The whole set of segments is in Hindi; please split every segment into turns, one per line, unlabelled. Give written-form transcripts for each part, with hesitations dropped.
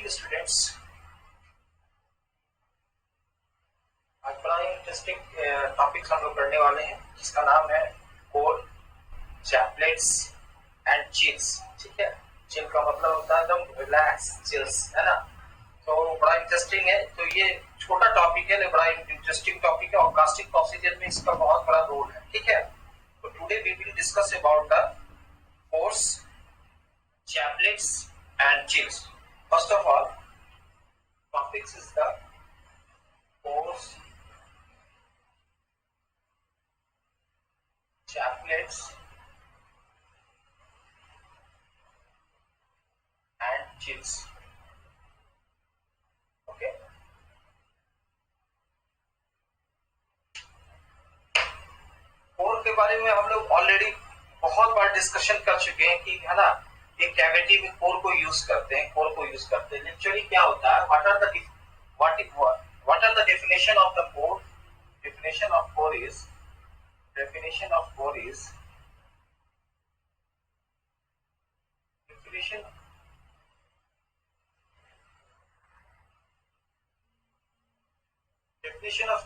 You students. आज बड़ा इंटरेस्टिंग टॉपिक हम लोग पढ़ने वाले हैं जिसका नाम है कोर, चैपलेट्स एंड चिल्स। ठीक है, चिल का मतलब होता है एकदम रिलैक्स, चिल्स है ना। तो बड़ा इंटरेस्टिंग है। तो ये छोटा टॉपिक है, बड़ा इंटरेस्टिंग टॉपिक है और कास्टिक प्रोसीजर में इसका बहुत बड़ा रोल है। ठीक है, तो today we will discuss about the cores, chaplets and chills. First of all, topics is the course, chaplets and chills. Okay. Core के बारे में हम लोग ऑलरेडी बहुत बार डिस्कशन कर चुके हैं कि है ना, एक कैविटी में कोर को यूज करते हैं। कोर को यूज करते हैं एक्चुअली क्या होता है, what are the definition of the core. definition of core is definition of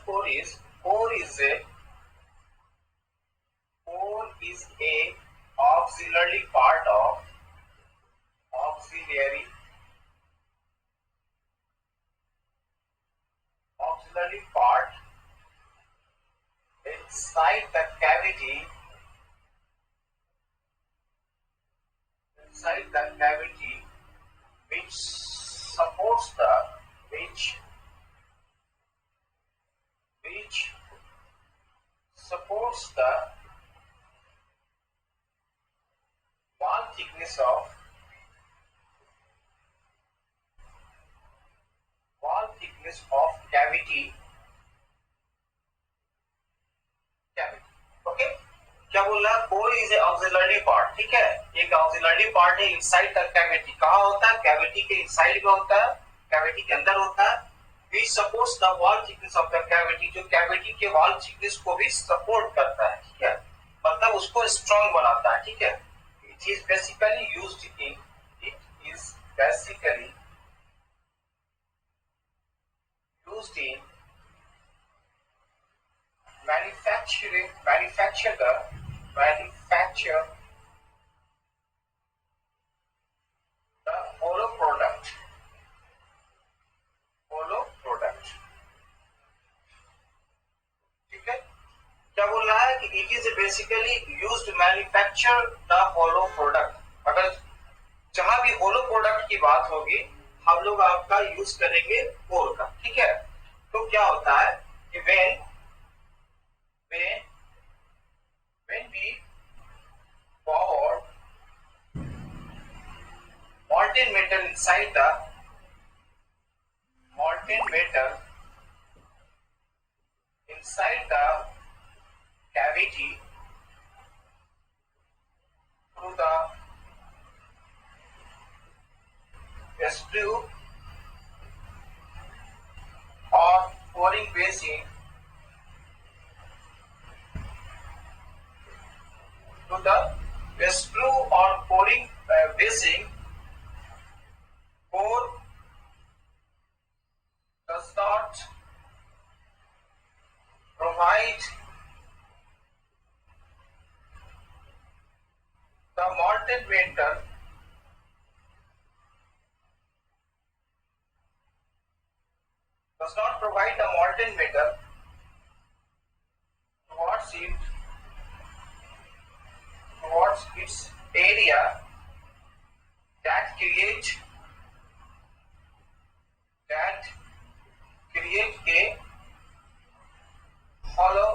core is core is a auxiliary part of auxiliary part inside the cavity which supports the wall thickness of cavity। Okay, क्या बोल रहा है, core is a auxiliary part. ठीक है, एक ऑक्सिलरी पार्ट है इनसाइड द कैविटी। कहाँ होता है, कैविटी के इनसाइड में होता है, कैविटी के अंदर होता है। which supports the wall thickness of the cavity, जो कैविटी के वॉल थिकनेस को भी सपोर्ट करता है। ठीक है, मतलब उसको स्ट्रॉन्ग बनाता है। ठीक है, it is basically used in manufacture the hollow product। ठीक है, क्या बोल रहा है कि it is basically used manufacture the hollow product. अगर जहां भी होलो प्रोडक्ट की बात होगी हम लोग आपका यूज करेंगे कोर का। ठीक है, तो क्या होता है कि when we pour molten metal inside the cavity through the screw or pouring basin core does not provide the molten metal towards its area that create a hollow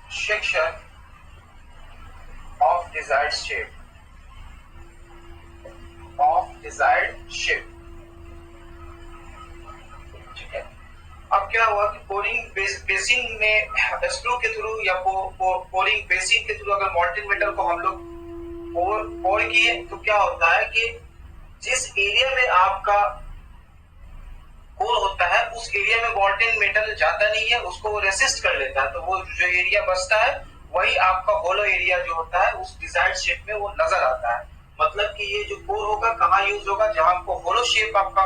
section of desired shape। ठीक है, अब क्या हुआ कि पोरिंग बेसिन में स्क्रू के थ्रू या पोरिंग बेसिन के थ्रू अगर मॉल्टेन मेटल को हम लोग पोर किए तो क्या होता है कि जिस एरिया में आपका कोर होता है उस एरिया में मॉल्टेन मेटल जाता नहीं है, उसको वो रेसिस्ट कर लेता है। तो वो जो एरिया बचता है वही आपका होलो एरिया जो होता है उस डिजायर्ड शेप में वो नजर आता है। मतलब कि ये जो कोर होगा कहाँ यूज होगा, जहां हमको होलो होलो शेप आपका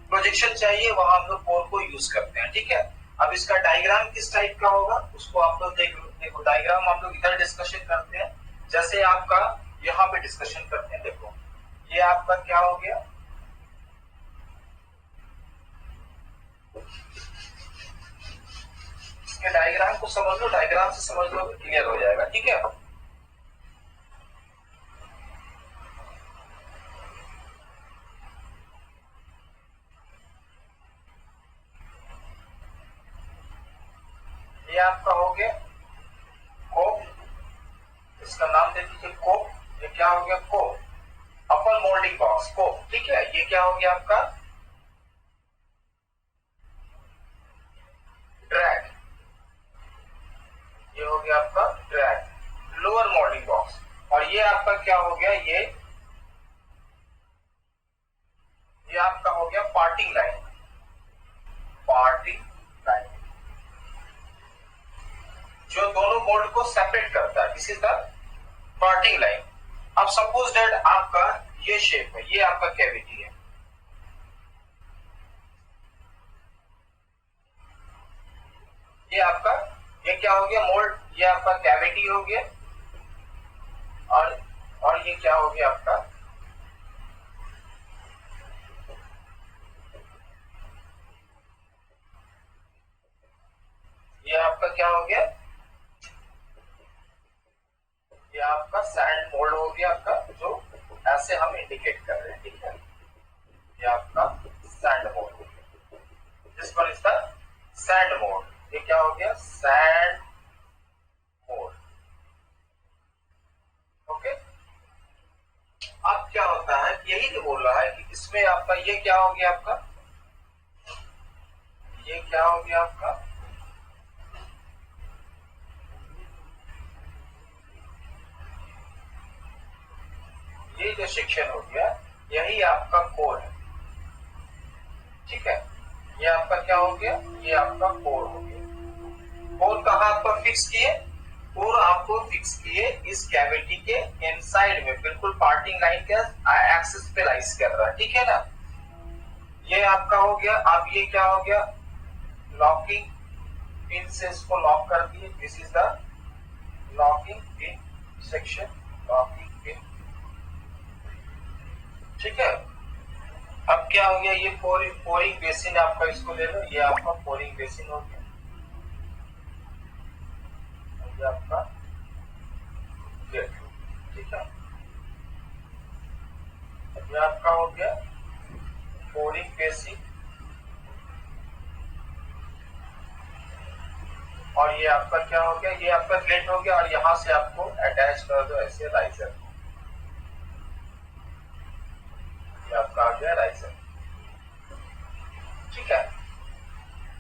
प्रोजेक्शन चाहिए, वहां हम लोग कोर को यूज करते हैं। ठीक है, अब इसका डायग्राम किस टाइप का होगा उसको आप लोग देखो डायग्राम हम लोग इधर डिस्कशन करते हैं, जैसे आपका यहाँ पे डिस्कशन करते हैं। देखो ये आपका क्या हो गया, इसके डायग्राम को समझ लो, डायग्राम से समझ लो क्लियर हो जाएगा। ठीक है, ये आपका हो गया कोप, इसका नाम दे दीजिए कोप। ये क्या हो गया कोप, अपर मोल्डिंग बॉक्स कोप। ठीक है, ये क्या हो गया आपका ड्रैग, ये हो गया आपका ड्रैग लोअर मोल्डिंग बॉक्स। और ये आपका क्या हो गया, ये आपका हो गया पार्टिंग लाइन, पार्टिंग लाइन जो दोनों मोल्ड को सेपरेट करता है, this is the parting line. अब सपोज दैट आपका ये शेप है, ये आपका कैविटी है, ये आपका ये क्या हो गया मोल्ड, ये आपका कैविटी हो गया, और ये क्या हो गया आपका ये आपका क्या हो गया, ये आपका सैंड मोल्ड हो गया आपका, जो ऐसे हम इंडिकेट कर रहे हैं। ठीक है, ये आपका सैंड मोल्ड हो गया, this one is the sand mould. ये क्या हो गया सैंड मोल्ड। ओके, अब क्या होता है, यही तो बोल रहा है कि इसमें आपका ये क्या हो गया आपका, ये क्या हो गया आपका ये जो सेक्शन हो गया यही आपका कोर है। ठीक है, ये आपका क्या हो गया, ये आपका कोर हो गया। कोर कहाँ आपको फिक्स किए, कोर आपको फिक्स किए इस कैविटी के इनसाइड में, बिल्कुल पार्टिंग लाइन के एक्सिस पे लाइज कर रहा है। ठीक है ना, ये आपका हो गया। अब ये क्या हो गया, लॉकिंग पिन से इसको लॉक कर दिए, this is the locking pin section, locking pin. ठीक है, अब क्या हो गया, ये पोरिंग बेसिन आपका, इसको ले लो, ये आपका पोरिंग बेसिन हो गया, ये आपका गेट। ठीक है, ये आपका हो गया पोरिंग बेसिन, और ये आपका क्या हो गया, ये आपका गेट हो गया, और यहां से आपको अटैच कर दो ऐसे राइजर, ये आपका आ गया राइजर। ठीक है,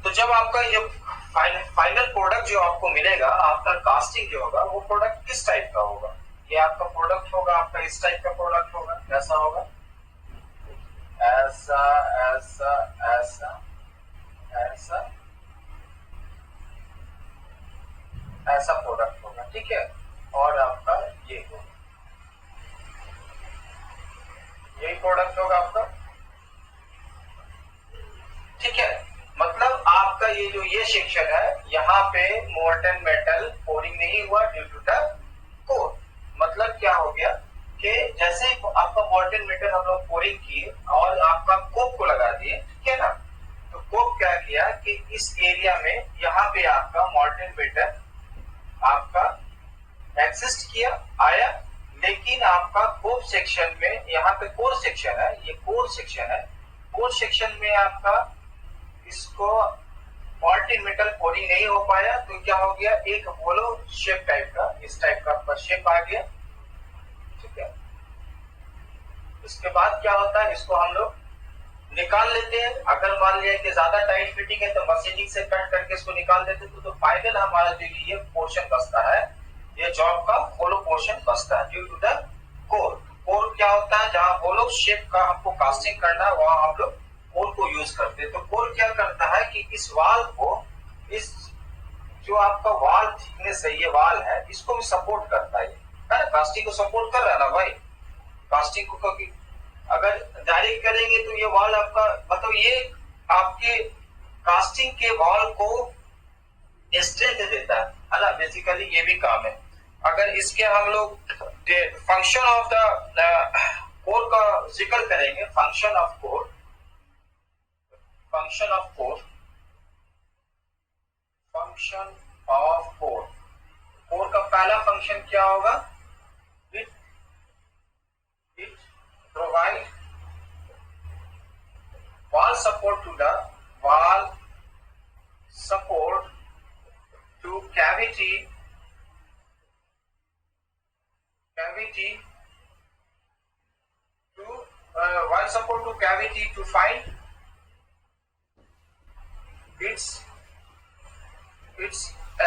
तो जब आपका ये फाइनल प्रोडक्ट जो आपको मिलेगा आफ्टर कास्टिंग जो होगा, वो प्रोडक्ट किस टाइप का होगा, ये आपका प्रोडक्ट होगा आपका इस टाइप का प्रोडक्ट होगा, कैसा होगा, ऐसा ऐसा ऐसा ऐसा ऐसा प्रोडक्ट होगा। ठीक है, और आपका ये होगा, यही प्रोडक्ट होगा आपका। ठीक है, मतलब आपका ये जो ये सेक्शन है, यहाँ पे मोल्टन मेटल पोरिंग नहीं हुआ ड्यू टू द कोर। मतलब क्या हो गया कि जैसे आपका मोल्टन मेटल हम लोग पोरिंग किए और आपका कोप को लगा दिए, ठीक है ना, तो कोप क्या किया कि इस एरिया में यहाँ पे आपका मोल्टन मेटल आपका एग्जिस्ट किया आया, लेकिन आपका कोर सेक्शन में, यहाँ पे कोर सेक्शन है, ये कोर सेक्शन है, कोर सेक्शन में आपका इसको मोल्टन मेटल पोरिंग नहीं हो पाया, तो क्या हो गया, एक होलो शेप टाइप का, इस टाइप का आपका शेप आ गया। ठीक है, इसके बाद क्या होता है, इसको हम लोग निकाल लेते हैं। अगर मान लिया कि ज्यादा टाइट फिटिंग है तो मशीनिंग से कट करके इसको निकाल देते हैं, तो फाइनल हमारा जो ये पोर्शन बचता है, ये जॉब का होलो पोर्शन बचता है due to the core. Core क्या होता है, जहां होलो शेप का हमको कास्टिंग करना है वहां हम लोग कोर को यूज करते हैं। तो कोर क्या करता है कि इस वाल को, इस जो आपका वाल थिकनेस है, ये वाल है, इसको भी सपोर्ट करता है ना, कास्टिंग को सपोर्ट कर रहा है ना भाई, कास्टिंग को कभी अगर डायरेक्ट करेंगे तो ये वॉल आपका मतलब ये आपके कास्टिंग के वॉल को स्ट्रेंथ देता है ना, बेसिकली ये भी काम है। अगर इसके हम लोग फंक्शन ऑफ द कोर का जिक्र करेंगे, function of core, function of core, function of core, core का पहला फंक्शन क्या होगा, it it provide wall support to the wall support to cavity to wall support to cavity to find its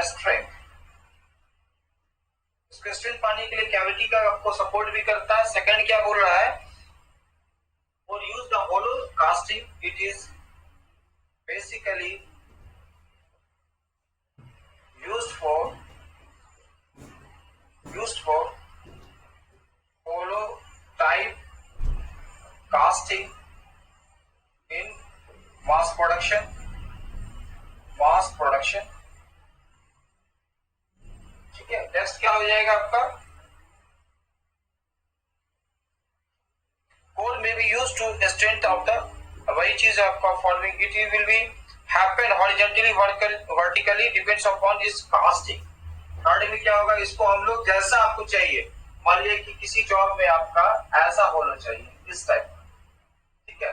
strength। इसका स्ट्रेंथ पाने के लिए कैविटी का आपको सपोर्ट भी करता है। सेकंड क्या बोल रहा है, for use the hollow casting, it is basically used for hollow type casting in mass production, ठीक है। नेक्स्ट क्या हो जाएगा आपका, core may be used to strength of the, वही चीज आपका following, it will be happen horizontally vertically depends upon its casting। Third में क्या होगा, इसको हम लोग जैसा आपको चाहिए, मान लीजिए कि किसी जॉब में आपका ऐसा होना चाहिए इस टाइप का, ठीक है,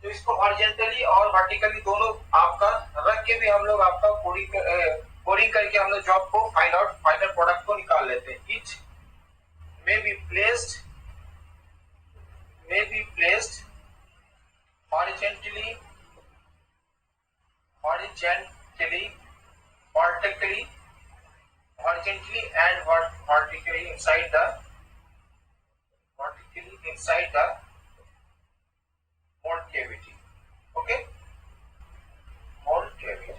तो इसको हॉरिजॉन्टली और वर्टिकली दोनों आपका रख के भी हम लोग आपका कोडिंग करके हम लोग जॉब को फाइनल प्रोडक्ट को निकाल लेते हैं। It may be placed horizontally, and vertically inside the mold cavity, okay, mold cavity।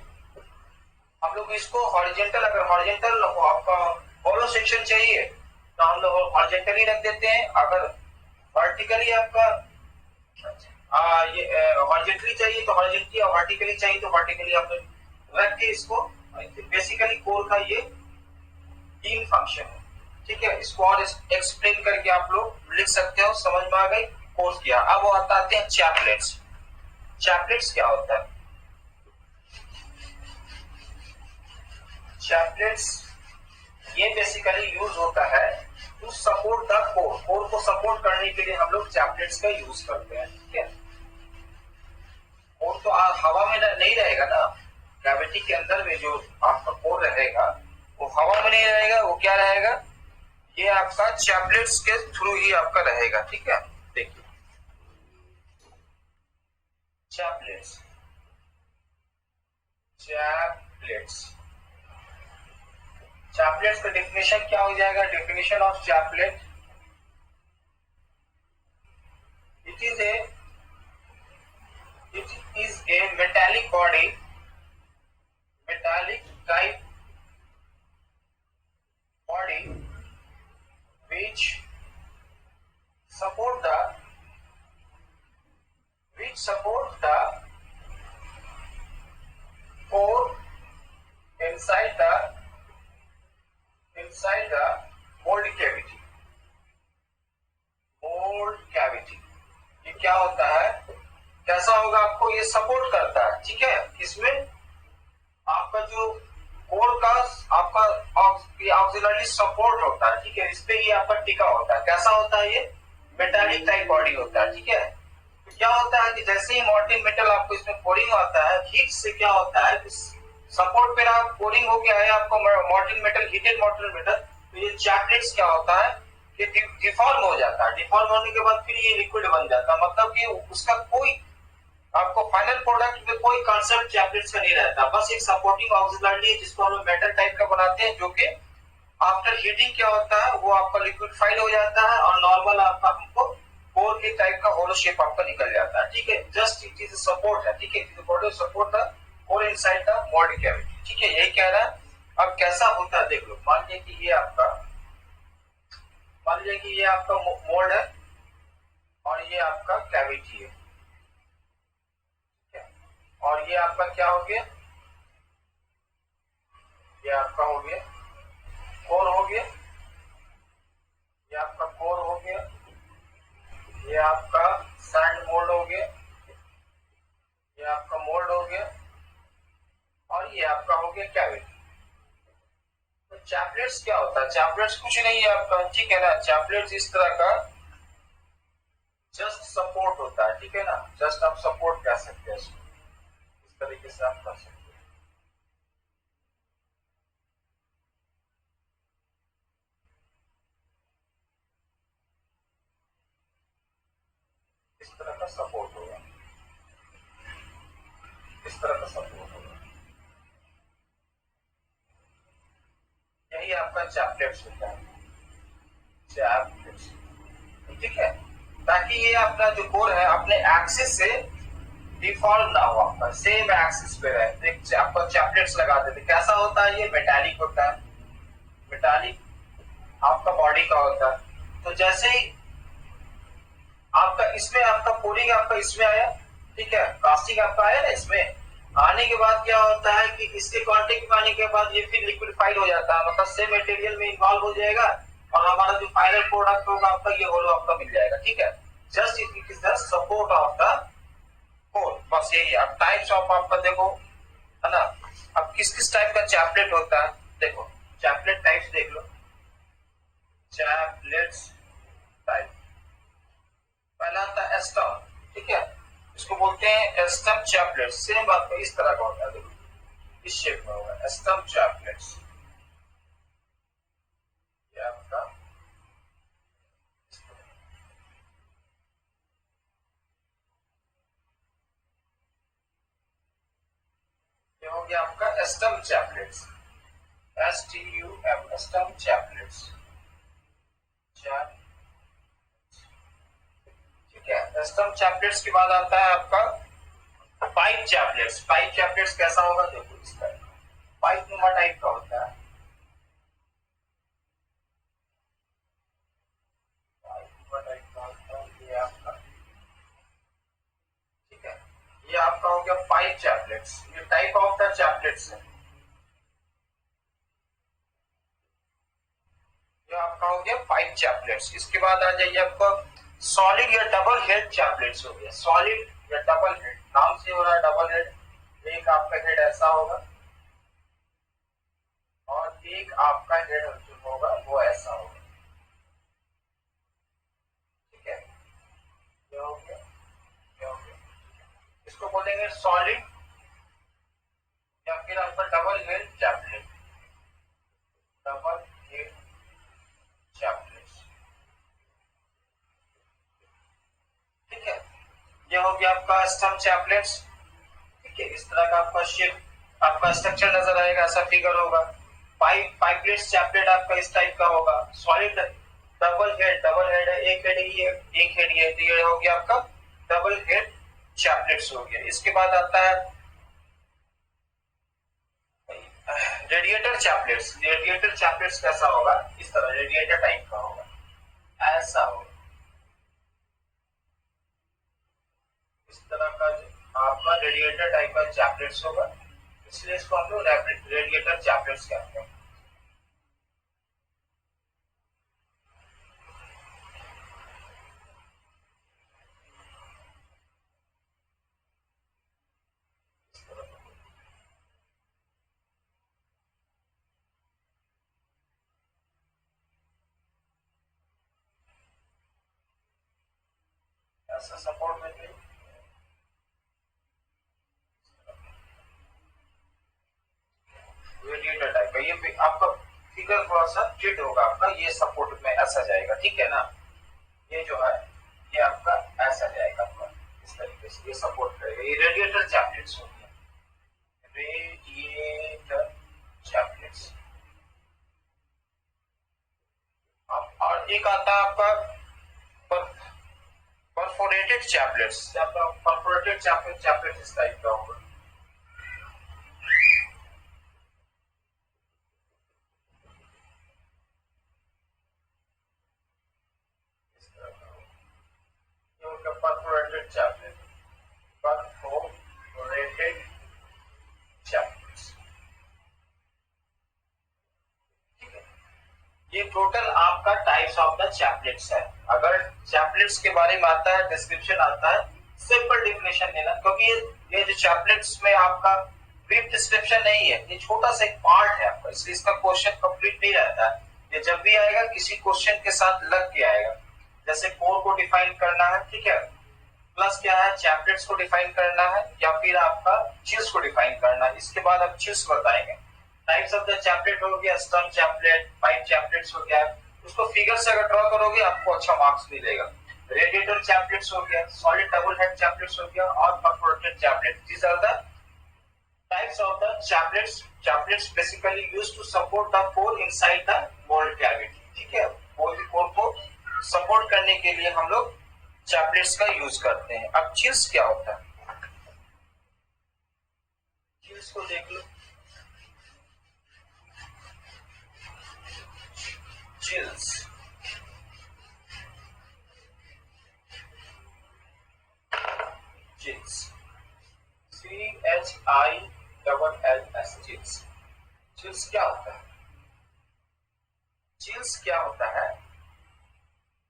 हम लोग इसको हॉरिजॉन्टल, अगर हॉरिजॉन्टल आपका होलो सेक्शन चाहिए तो हम लोग हॉरिजॉन्टली रख देते हैं, अगर वर्टिकली आपका ये हॉरिजॉन्टली चाहिए तो हॉरिजॉन्टली, और वर्टिकली चाहिए तो वर्टिकली आप रख के इसको, बेसिकली कोर का ये तीन फंक्शन है, ठीक है। इसको और एक्सप्लेन करके आप लोग लिख सकते हो, समझ में आ गई कोर्स किया। अब वो आते हैं चैपलेट्स। चैपलेट्स क्या होता है, चैपलेट्स ये बेसिकली यूज होता है to support the core, core को सपोर्ट करने के लिए हम लोग चैपलेट्स का यूज करते हैं, ठीक है। कोर तो हवा में नहीं रहेगा ना, कैविटी के अंदर में जो आपका कोर रहेगा वो हवा में नहीं रहेगा, वो क्या रहेगा, ये आपका चैपलेट्स के थ्रू ही आपका रहेगा, ठीक है। देखिए चैपलेट्स, चैपलेट्स का डेफिनेशन क्या हो जाएगा, definition of chaplet, it is A metallic body, metallic type body which support the core inside the mold cavity। ये क्या होता है, कैसा होगा, आपको ये सपोर्ट करता है, ठीक है। इसमें आपका जो कोर का आपका ऑक्सिलरी सपोर्ट होता है, ठीक है, इस पे ये आपका टिका होता है। कैसा होता है, ये मेटालिक टाइप बॉडी होता है, ठीक है। तो क्या होता है कि जैसे ही मॉल्टेन मेटल आपको इसमें कोरिंग होता है, हीट से क्या होता है, सपोर्ट पे आप कोरिंग हो गया है आपको molten metal, heated molten metal, तो ये चैपलेट्स क्या होता है कि डिफॉर्म हो जाता है। डिफॉर्म होने के बाद फिर ये लिक्विड बन जाता है, मतलब कि उसका कोई आपको फाइनल प्रोडक्ट में कोई कंसेप्ट चैपलेट्स का नहीं रहता, बस एक सपोर्टिंग ऑक्सिलरी है जिसको हम लोग मेटल टाइप का बनाते हैं, जो कि आफ्टर हीटिंग क्या होता है वो आपका लिक्विड हो जाता है और नॉर्मल आपका हमको कोर के टाइप का होलो शेप आपका निकल जाता है, ठीक है। जस्ट इट इज सपोर्ट है, ठीक है, it is support the core inside the mould cavity, ठीक है, यही कह रहा है। अब कैसा होता है देख लो, मान लीजिए कि ये आपका मोल्ड है, और ये आपका कैविटी है, ठीक है। और ये आपका क्या हो गया, ये आपका हो गया कोर हो गया, ये आपका कोर हो गया, ये आपका सैंड मोल्ड हो गया, ये आपका मोल्ड हो गया, और ये आपका हो गया कैविटी। तो चैपलेट्स क्या होता है, चैपलेट्स कुछ नहीं है आपका, ठीक है ना। चैपलेट्स इस तरह का जस्ट सपोर्ट होता है, ठीक है ना, जस्ट आप सपोर्ट कह सकते हैं इसको, इस तरीके से आप कर सकते हैं। इस तरह का सपोर्ट होगा, इस तरह का सपोर्ट होगा, यही आपका चैपलेट्स होता है, चैपलेट्स, ठीक है। ताकि ये अपना जो कोर है अपने एक्सिस से डिफॉल्ट ना हो, आपका सेम एक्सिस पे रहे। एक आपका चैपलेट्स लगा देते, कैसा होता है, ये मेटालिक होता है, मेटालिक आपका बॉडी का होता है। तो जैसे ही आपका इसमें आपका कोरिंग आपका इसमें आया, ठीक है, कास्टिंग आपका आया ना, इसमें आने के बाद क्या होता है कि इसके कांटेक्ट में आने के बाद ये फिर लिक्विडिफाइड हो जाता है, मतलब सेम मटेरियल में इन्वॉल्व हो जाएगा, और हमारा जो फाइनल प्रोडक्ट होगा आपका ये होलो आपका मिल जाएगा, ठीक है। Just it is the support of the core, बस यही है। अब टाइप्स ऑफ आपका देखो, है ना। अब किस किस टाइप का चैपलेट होता है, देखो चैपलेट टाइप्स देख लो, चैपलेट्स टाइप। पहला आता है एस्टम, ठीक है, इसको बोलते हैं एस्टम चैपलेट। सेम बात को इस तरह का होता है, देखो इस शेप में होगा एस्टम चैपलेट्स, ये आपका ये हो गया आपका esteem chaplets, STUM esteem chaplets, ठीक है। एस्टम चैपलेट्स के बाद आता है आपका पाइप चैपलेट्स। पाइप चैपलेट्स कैसा होगा, देखो इस टाइप पाइप नुमा टाइप का होता है, पाइप नुमा टाइप का होता है ये आपका, ठीक है। ये आपका हो गया पाइप चैपलेट्स, ये टाइप ऑफ द चैपलेट्स है, ये आपका हो गया पाइप चैपलेट्स। इसके बाद आ जाइए आपका सॉलिड या डबल हेड चैपलेट्स हो गया, सॉलिड या डबल हेड, नाम से हो रहा है डबल हेड। एक आपका हेड ऐसा होगा और एक आपका हेड जो होगा वो ऐसा होगा, ठीक है। ये हो गया, ये हो गया, इसको बोलेंगे सॉलिड या फिर आपका double head chaplet, double head chaplets, ठीक है। ये हो गया आपका स्टम चैपलेट्स, ठीक है। इस तरह का आपका शेप आपका स्ट्रक्चर नजर आएगा, ऐसा फिगर होगा। पाइपलेट्स चैपलेट आपका इस टाइप का होगा, सॉलिड डबल हेड है, एक हेड ही है, एक हेड ये, तो ये हो गया आपका डबल हेड चैपलेट्स हो गया। इसके बाद आता है रेडिएटर चैपलेट्स। रेडिएटर चैपलेट्स कैसा होगा, इस तरह रेडिएटर टाइप का होगा, ऐसा होगा, इस तरह का आपका रेडिएटर टाइप का चैपलेट्स होगा, इसलिए इसको हम लोग रेडिएटर चैपलेट्स कहते हैं। ऐसा सपोर्ट में रेडिएटर टाइप का, ये आपका फिगर थोड़ा सा टिल्ट होगा आपका, ये सपोर्ट में ऐसा जाएगा, ठीक है ना। ये जो है ये आपका ऐसा जाएगा आपका, इस तरीके से ये सपोर्ट करेगा, ये रेडिएटर चैपलेट्स हो गया, रेडिएटर चैपलेट्स। अब और एक आता है आपका परफोरेटेड चैपलेट्स, आपका परफोरेटेड चैपलेट इस टाइप का होगा, इस तरह का होगा। ये टोटल आपका टाइप्स ऑफ द चैपलेट्स है। अगर चैपलेट्स के बारे में आता है, डिस्क्रिप्शन आता है, सिंपल डेफिनेशन देना, क्योंकि ये जो चैपलेट्स में आपका ब्रीफ डिस्क्रिप्शन नहीं है, ये छोटा सा एक पार्ट है आपका, इसलिए इसका क्वेश्चन कंप्लीट नहीं रहता है। ये जब भी आएगा किसी क्वेश्चन के साथ लग के आएगा। जैसे कोर को डिफाइन करना है, ठीक है, प्लस क्या है, चैपलेट्स को डिफाइन करना है, या फिर आपका चिल्स को डिफाइन करना है। इसके बाद आप चिल्स बताएंगे। टाइप्स ऑफ द चैपलेट हो गया, स्टर्म चैपलेट, पाइप चैपलेट्स हो गया, उसको फिगर से अगर ड्रॉ करोगे आपको अच्छा मार्क्स मिलेगा। रेडिएटर चैपलेट्स हो गया, सॉलिड डबल हेड चैपलेट्स हो गया, और perforated chaplet. These are the types of the chaplets. Chaplets basically used to support the core inside the mould cavity, ठीक है, कोर को सपोर्ट करने के लिए हम लोग चैपलेट्स का यूज करते हैं। अब चिल्स क्या होता है, चिल्स को देख लो। Chills chills CHILLS chills. Chills क्या होता है? चिल्स क्या होता है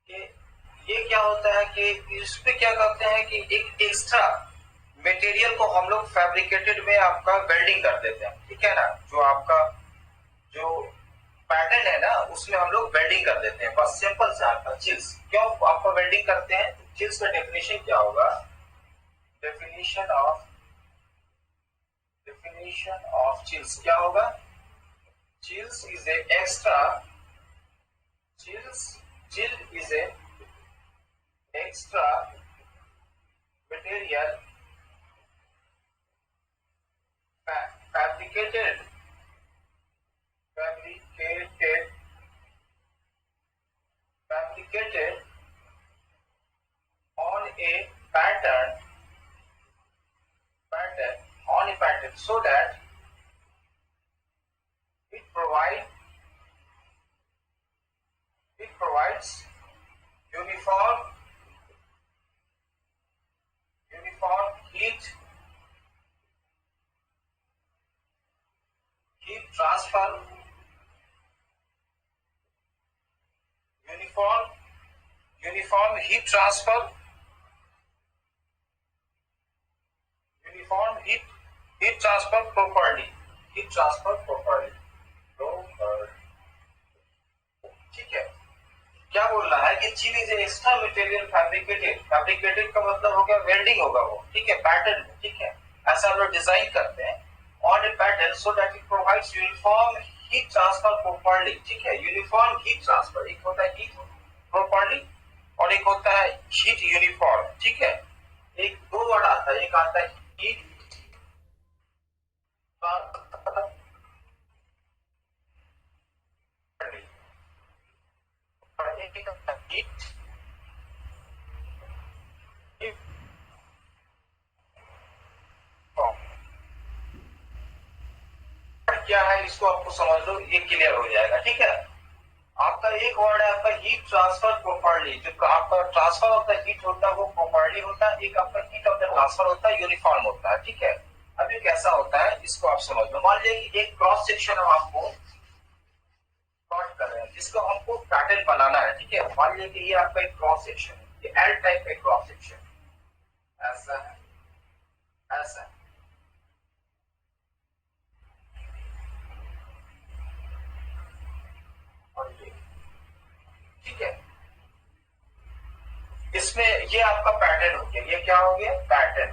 कि ये क्या होता है कि इस पे क्या करते हैं कि एक एक्स्ट्रा मटेरियल को हम लोग फैब्रिकेटेड में आपका वेल्डिंग कर देते हैं, ठीक है ना, जो आपका जो पैटर्न है ना उसमें हम लोग वेल्डिंग कर देते हैं, बस सिंपल सा आपका चिल्स। क्यों आपका वेल्डिंग करते हैं? चिल्स का डेफिनेशन क्या होगा? डेफिनेशन ऑफ चिल्स क्या होगा? Chills is a extra, chill is a extra material fabricated on a pattern so that it provides uniform heat transfer, uniform heat transfer, heat transfer properly, ठीक है। क्या बोल रहा है कि chill is extra material fabricated का मतलब हो गया वेल्डिंग होगा वो, ठीक है, पैटर्न, ठीक है, ऐसा हम लोग डिजाइन करते हैं on A pattern so that it provides uniform heat transfer properly, ठीक है, यूनिफॉर्म हीट ट्रांसफर, एक होता है हीट प्रॉपर्ली और एक होता है हीट यूनिफॉर्म, ठीक है। एक दो वर्ड आता है, एक आता है हीट क्या है इसको आपको समझ लो, ये क्लियर हो जाएगा, ठीक है। आपका एक वर्ड है आपका हीट ट्रांसफर प्रॉपर्ली, जो आपका ट्रांसफर ऑफ द हीट होता है वो प्रॉपर्ली होता है, एक आपका हीट ऑफ द ट्रांसफर होता है यूनिफॉर्म होता है, ठीक है। अब ये कैसा होता है इसको आप समझ लो। मान लीजिए कि एक क्रॉस सेक्शन हम आपको प्लॉट कर रहे हैं जिसको हमको पैटर्न बनाना है, ठीक है। मान लीजिए कि ये आपका एक क्रॉस सेक्शन है, ये एल टाइप का क्रॉस सेक्शन, ऐसा है, ऐसा है, और ये, ठीक है। इसमें ये आपका पैटर्न हो गया, ये क्या हो गया? पैटर्न।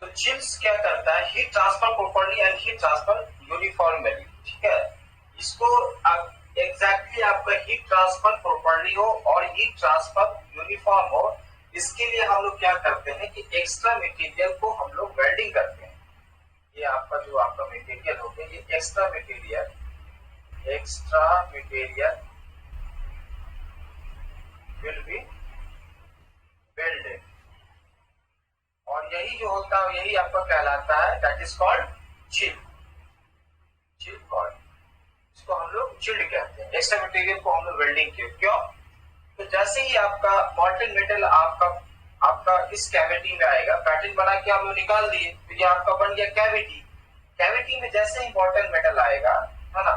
तो चिल्स क्या करता है? Heat transfer properly and heat transfer uniformly, ठीक है। इसको आप एग्जैक्टली आपका हीट ट्रांसफर प्रॉपर्ली हो और हीट ट्रांसफर यूनिफॉर्म हो, इसके लिए हम लोग क्या करते हैं कि एक्स्ट्रा मटेरियल को हम लोग वेल्डिंग करते हैं। ये आपका जो आपका मटेरियल हो गया, ये extra material will be welded, और यही जो होता है यही आपका कहलाता है, that is called chill cord. इसको हम लोग चिल्ड कहते हैं। एक्स्ट्रा मटेरियल को हम लोग वेल्डिंग किए, क्यों? तो जैसे ही आपका मॉल्टन मेटल आपका इस कैविटी में आएगा, पैटर्न बना के हम लोग निकाल दिए, तो ये आपका बन गया कैविटी। कैविटी में जैसे ही मॉल्टन मेटल आएगा, है ना,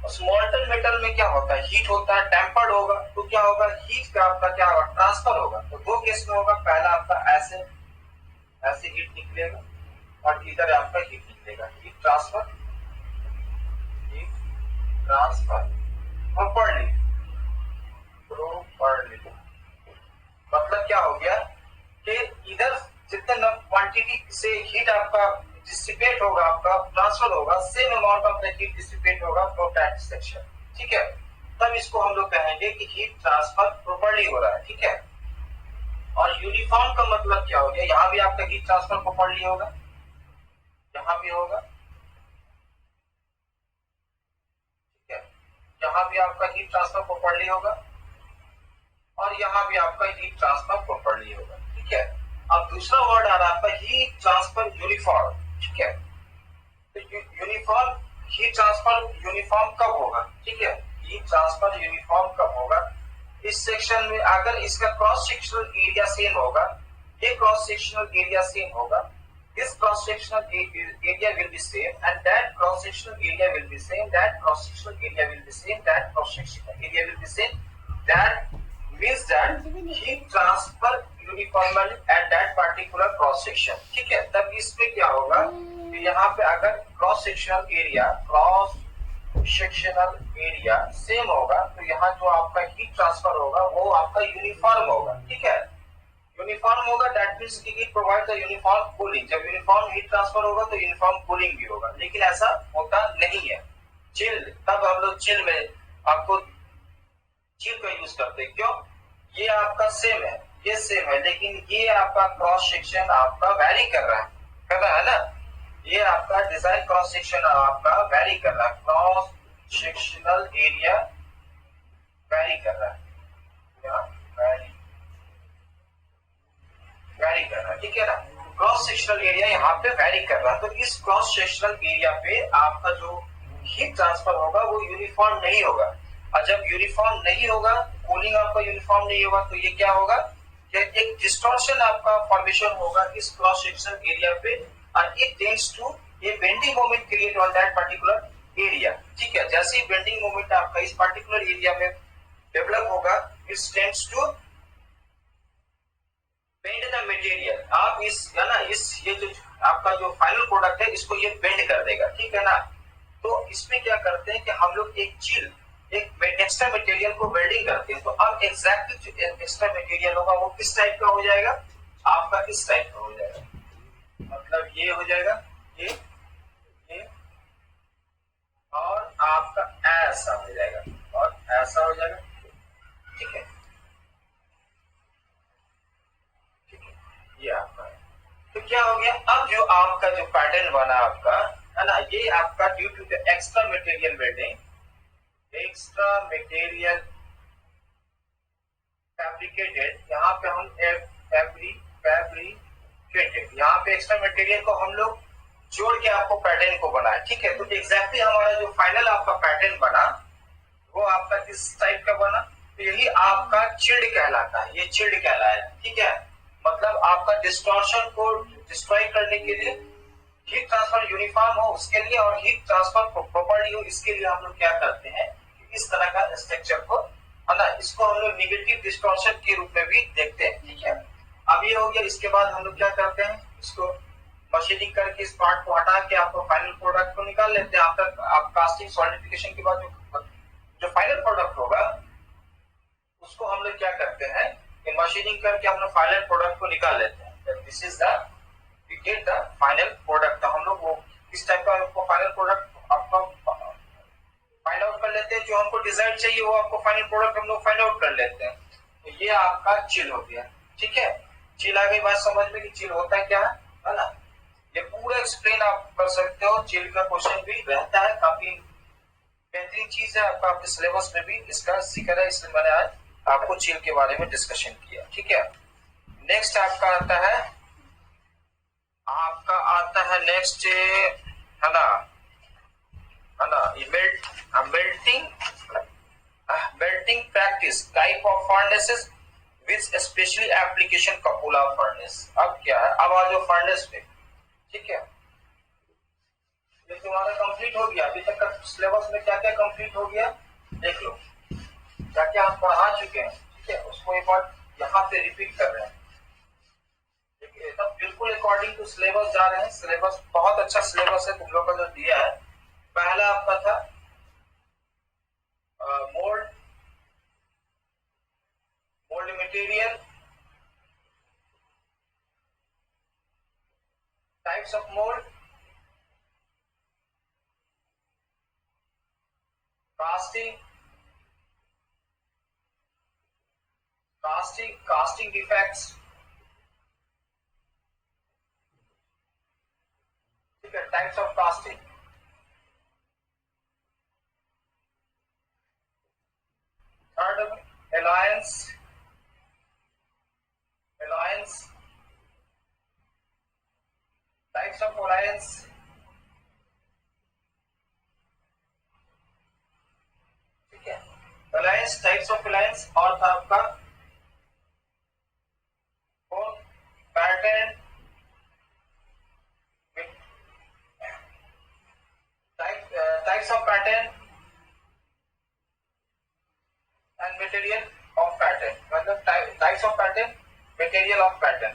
उस मॉल्टन मेटल में क्या होता है, हीट होता है, टेम्पर्ड होगा, तो क्या होगा, हीट का आपका क्या होगा, ट्रांसफर होगा। तो दो केस में होगा, पहला आपका ऐसे ऐसे हीट निकलेगा और इधर आपका हीट निकलेगा, हीट ट्रांसफर प्रॉपर्ली प्रॉपर्ली। मतलब क्या हो गया कि इधर जितना क्वांटिटी से हीट आपका डिसिपेट होगा, आपका ट्रांसफर होगा, same amount of the heat dissipate होगा फ्रॉम दैट सेक्शन, ठीक है। तब इसको हम लोग कहेंगे कि हीट ट्रांसफर प्रॉपर्ली हो रहा है, ठीक है। और यूनिफॉर्म का मतलब क्या हो गया, यहाँ भी आपका हीट ट्रांसफर प्रॉपर्ली होगा, यहाँ भी होगा, ठीक है, यहाँ भी आपका हीट ट्रांसफर प्रॉपर्ली होगा और यहाँ भी आपका हीट ट्रांसफर प्रॉपर्ली होगा, ठीक है। अब दूसरा वर्ड आ रहा है आपका हीट ट्रांसफर यूनिफॉर्म, ठीक है। तो यूनिफॉर्म हीट ट्रांसफर यूनिफॉर्म कब होगा, ठीक है, हीट ट्रांसफर यूनिफॉर्म कब होगा, इस सेक्शन में अगर इसका क्रॉस सेक्शनल एरिया सेम होगा, ये क्रॉस सेक्शनल एरिया सेम होगा, this cross sectional area will be same and that cross sectional area will be same, that cross sectional area will be same, that cross sectional area will be same, that means that heat transfer uniformly at that particular cross section, ठीक है। तब इसमें क्या होगा कि यहाँ पे अगर क्रॉस सेक्शनल एरिया सेम होगा तो यहाँ जो आपका हीट ट्रांसफर होगा वो आपका यूनिफॉर्म होगा, ठीक है। यूनिफॉर्म होगा, दैट मींस कि it provide the uniform cooling. जब यूनिफॉर्म हीट ट्रांसफर होगा तो यूनिफॉर्म कूलिंग भी होगा, लेकिन ऐसा होता नहीं है। चिल, तब हम लोग चिल में आपको चिल का यूज करते हैं, क्यों, ये आपका सेम है, ये सेम है, लेकिन ये आपका क्रॉस सेक्शन आपका वैरी कर रहा है ना, ये आपका डिजाइन क्रॉस सेक्शन आपका वैरी कर रहा है, क्रॉस सेक्शनल एरिया वैरी कर रहा है, वैरी कर रहा है, ठीक है ना। क्रॉस सेक्शनल एरिया यहाँ पे वैरी कर रहा है, तो इस क्रॉस सेक्शनल एरिया पे आपका जो हीट ट्रांसफर होगा वो यूनिफॉर्म नहीं होगा। और जब यूनिफॉर्म नहीं होगा, कूलिंग आपका यूनिफॉर्म नहीं होगा, तो ये क्या होगा कि एक डिस्टॉर्शन आपका फॉर्मेशन होगा इस क्रॉस सेक्शनल एरिया पे और इट टेंड्स टू ये bending moment create on that particular area, ठीक है। जैसे ही बेंडिंग मोमेंट आपका इस पर्टिकुलर एरिया में डेवलप होगा, it tends to bend the material. आप इस है ना, इस ये जो आपका जो फाइनल प्रोडक्ट है इसको ये बेंड कर देगा, ठीक है ना। तो इसमें क्या करते हैं कि हम लोग एक चिल एक एक्स्ट्रा मटेरियल को वेल्डिंग करते हैं, तो अब एग्जैक्टली जो एक्स्ट्रा मटेरियल होगा वो किस टाइप का हो जाएगा, आपका इस टाइप का हो जाएगा, मतलब ये हो जाएगा, ये और आपका ऐसा हो जाएगा और ऐसा हो जाएगा, ठीक है, ये आपका है। तो क्या हो गया, अब जो आपका जो पैटर्न बना आपका है ना, ये आपका due to the extra material welding, extra material fabricated, यहाँ पे हम फैब्रिकेटेड, यहाँ पे एक्स्ट्रा मटेरियल को हम लोग जोड़ के आपको पैटर्न को बनाए, ठीक है। तो एग्जैक्टली हमारा जो फाइनल आपका पैटर्न बना वो आपका किस टाइप का बना, तो यही आपका चिल्ड कहलाता है, ये चिल्ड कहलाया, ठीक है। मतलब आपका डिस्टॉर्शन को डिस्ट्रॉय करने के लिए, हीट ट्रांसफर यूनिफॉर्म हो उसके लिए और हीट ट्रांसफर प्रॉपर्ली हो इसके लिए हम लोग क्या करते हैं, इस तरह का स्ट्रक्चर को है ना, इसको हम लोग नेगेटिव डिस्टॉर्शन के रूप में भी देखते हैं, ठीक है। अब ये हो गया, इसके बाद हम लोग क्या करते हैं, इसको मशीनिंग करके इस पार्ट को हटा के आपको फाइनल प्रोडक्ट को निकाल लेते हैं। आफ्टर आप कास्टिंग सॉलिडिफिकेशन के बाद जो फाइनल प्रोडक्ट होगा उसको हम लोग क्या करते हैं कि मशीनिंग करके हम लोग फाइनल प्रोडक्ट को निकाल लेते हैं। This is the we get the final product. हम लोग वो इस टाइप का आपको फाइनल प्रोडक्ट आपको फाइंड आउट कर लेते हैं, जो हमको डिजाइन चाहिए वो आपको फाइनल प्रोडक्ट हम लोग फाइंड आउट कर लेते हैं। तो ये आपका चिल हो गया, ठीक है। चिल आ गई बात समझ में कि चिल होता क्या है ना, ये पूरा एक्सप्लेन आप कर सकते हो। चिल का क्वेश्चन भी रहता है, काफी बेहतरीन चीज है, आपका आपके सिलेबस में भी इसका जिक्र है, इसलिए मैंने आज आपको चिल के बारे में डिस्कशन किया, ठीक है। नेक्स्ट आपका आता है नेक्स्ट है ना melting practice type of furnaces with specially application cupola furnace. अब क्या है, अब आ जाओ फर्नेस पे, ठीक है। ये तुम्हारा कंप्लीट हो गया। अभी तक का सिलेबस में क्या क्या कंप्लीट हो गया देख लो, क्या क्या हम पढ़ा चुके हैं, ठीक है, उसको एक बार यहाँ पे रिपीट कर रहे हैं। देखिए तब बिल्कुल अकॉर्डिंग टू सिलेबस जा रहे हैं। सिलेबस बहुत अच्छा सिलेबस है तुम लोग का जो दिया है। पहला आपका था mould mould material, types of mould, casting casting defects, ठीक है, types of casting. Third alliance types of alliance, ठीक है, अलायंस टाइप्स ऑफ अलायंस। और था आपका कौन pattern types of pattern and material of pattern, मतलब types of pattern, material of pattern.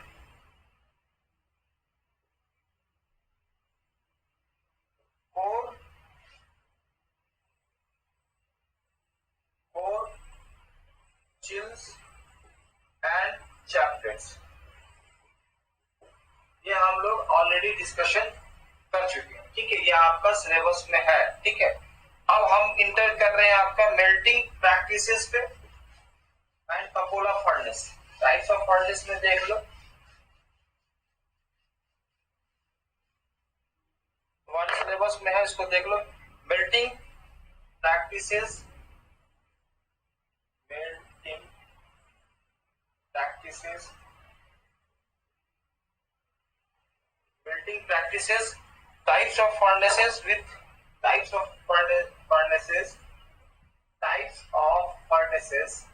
Core core chills and chaplets, ये हम लोग ऑलरेडी डिस्कशन कर चुके हैं, ठीक है, ये आपका सिलेबस में है, ठीक है। अब हम इंटर कर रहे हैं आपका मेल्टिंग प्रैक्टिसेस पे and cupola furnace. Types of furnace में देख लो, हमारे सिलेबस में है, इसको देख लो। Melting practices, melting practices, melting practices, types of furnaces with types of furnaces, types of furnaces,